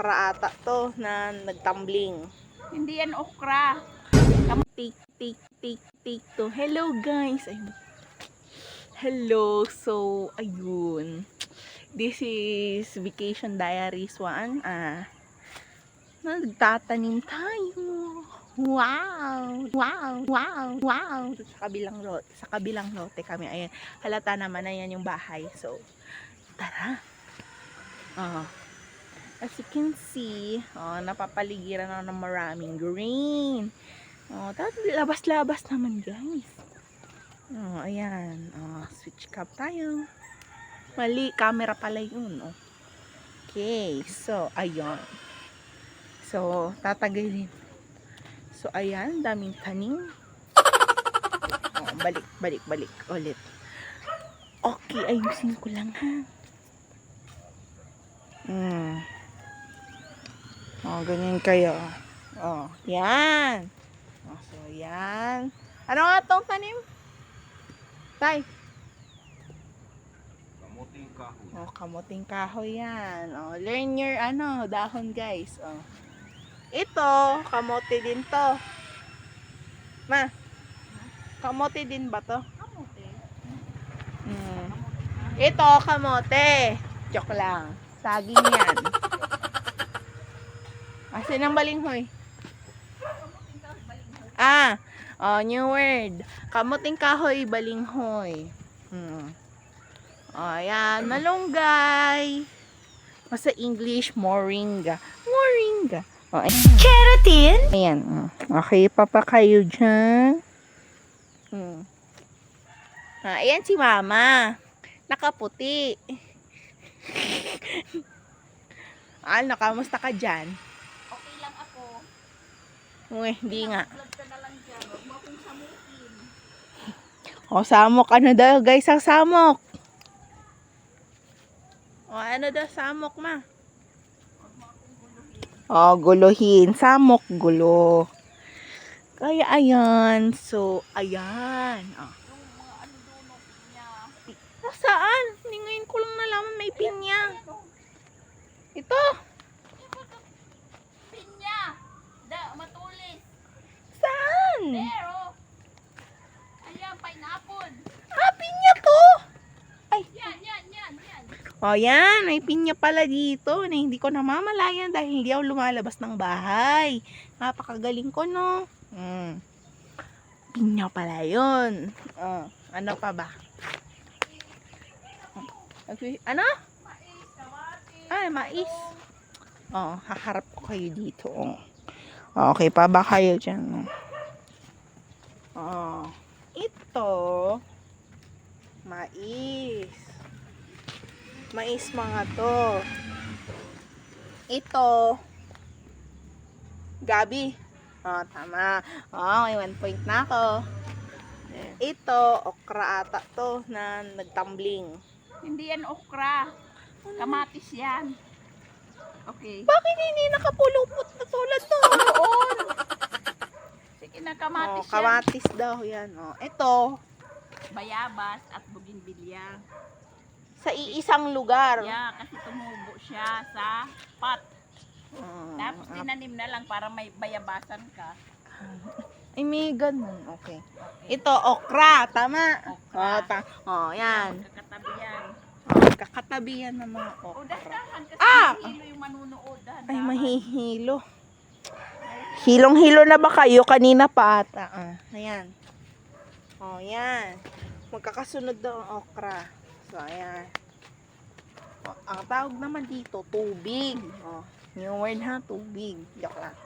okra ata to na nagtumbling. Hindi yan okra. Tik to. Hello guys. Ay, hello. So, ayun. This is Vacation Diaries 1. Nagtatanim tayo. Wow! Sa kabilang lote kami. Ayan. Halata naman na yan yung bahay. So, tara. As you can see, napapaligiran na ng maraming green. Labas-labas naman guys. Ayan. Switch cap tayo. Mali, camera pala yun. Okay, so, ayun. So, tatagalin. So, ayan, daming tanim. Balik ulit. Okay, ayusin ko lang ha. Ganyan kayo. Yan. So, yan. Ano nga itong tanim? Tay? Kamuting kahoy. Kamuting kahoy yan. Learn your dahon guys. Ito, kamote din to. Ma, kamote din ba to? Kamote. Ito, kamote. Joke lang. Saging yan. Asin ang balinghoy? New word. Kamuting kahoy, balinghoy. Ayan, malunggay. Sa English, moringa. Keratin. Ayan. Okay pa kayo dyan. Ayan si mama. Nakaputi. Nakamusta ka dyan? Okay lang ako. Uy, hindi nga. Vlog ka na lang dyan. Huwag mo akong samukin. Samok. Ano daw guys ang samok? Ano daw samok ma? Guluhin. Samok, gulo. Kaya ayan. So, ayan. Yung mga ano doon niya. Saan? Hindi ngayon ko lang nalaman may pinya. Ito. Pinya. Matulis. Saan? Pero. Ayan, pineapple. Pinya to. Yan. Yan. May pinya pala dito na hindi ko namamalayan dahil hindi ako lumalabas ng bahay. Napakagaling ko, no? Pinya pala yun. Ano pa ba? Ano? Mais. Haharap ko kayo dito. Okay pa ba kayo dyan? Ito. Mais mga to. Ito. Gabi. Tama. May 1 point na ako. Ito, okra ata to na nagtumbling. Hindi yan okra. Kamatis yan. Okay. Bakit hindi nakapulupot na tulad to? Doon. Sige na, kamatis yan. Kamatis daw yan. Ito, Bayabas at bougainvillea. sa iisang lugar. Yeah, kasi tumubo siya sa pot. Tapos tinanim na lang para may bayabasan ka. Ay, may ganun. Okay. Ito, okra. Tama. Okra. Yan. Kakatabi yan. Kakatabi yan ng mga O, okra. dahan kasi mahihilo yung manunood. Ay, mahihilo. Hilong-hilo na ba kayo? Kanina pa ata. Ayan. Yan. Magkakasunod daw ang okra. So, ayan. Ang tawag naman dito, tubig. New word ha, tubig. Joke lang.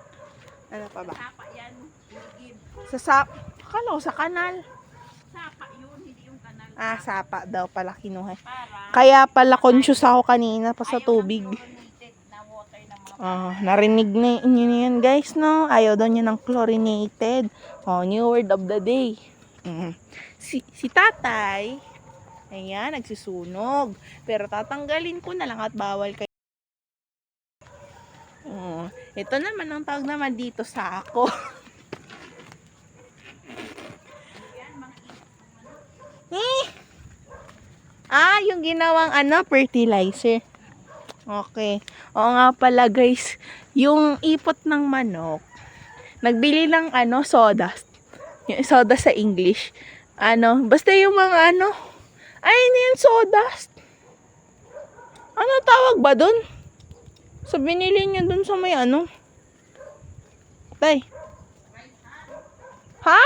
Ano pa ba? Sapa yan. Iligid. Akala ko sa kanal. Sapa yun, hindi yung kanal. Sapa daw pala kinuha. Para Kaya pala conscious ako kanina pa sa tubig. ayaw ng chlorinated na water ng mga Narinig na inyo yan guys, no? Ayaw daw niya ng chlorinated. New word of the day. Si tatay, ayan, nagsisunog. Pero tatanggalin ko na lang at bawal kayo. Ito naman ang tawag naman dito sa ako. Yung ginawang fertilizer. Okay. Oo nga pala guys, yung ipot ng manok, nagbili ng soda. Yung soda sa English. Basta yung mga ay, hindi yung sawdust. Ano tawag ba dun? So, binili niya dun sa may Tay. Ha?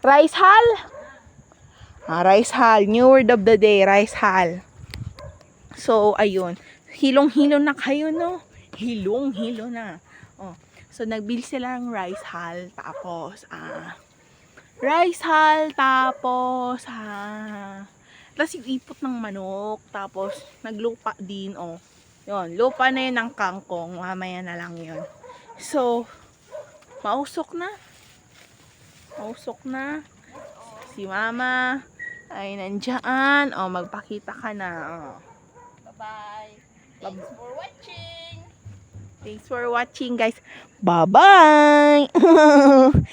Rice hull? Rice hull. New word of the day, rice hull. So, ayun. Hilong-hilo na kayo, no? Hilong-hilo na. Oh. So, nagbili sila ng rice hull. Tapos, rice hull. Tapos, tapos yung ipot ng manok. Tapos, naglupa din, oh. Yun, lupa na yun ng kangkong. Mamaya na lang yun. So, mausok na. Mausok na. Si mama ay nandiyan. Oh, magpakita ka na. Oh. Bye-bye. Thanks for watching. Thanks for watching, guys. Bye-bye!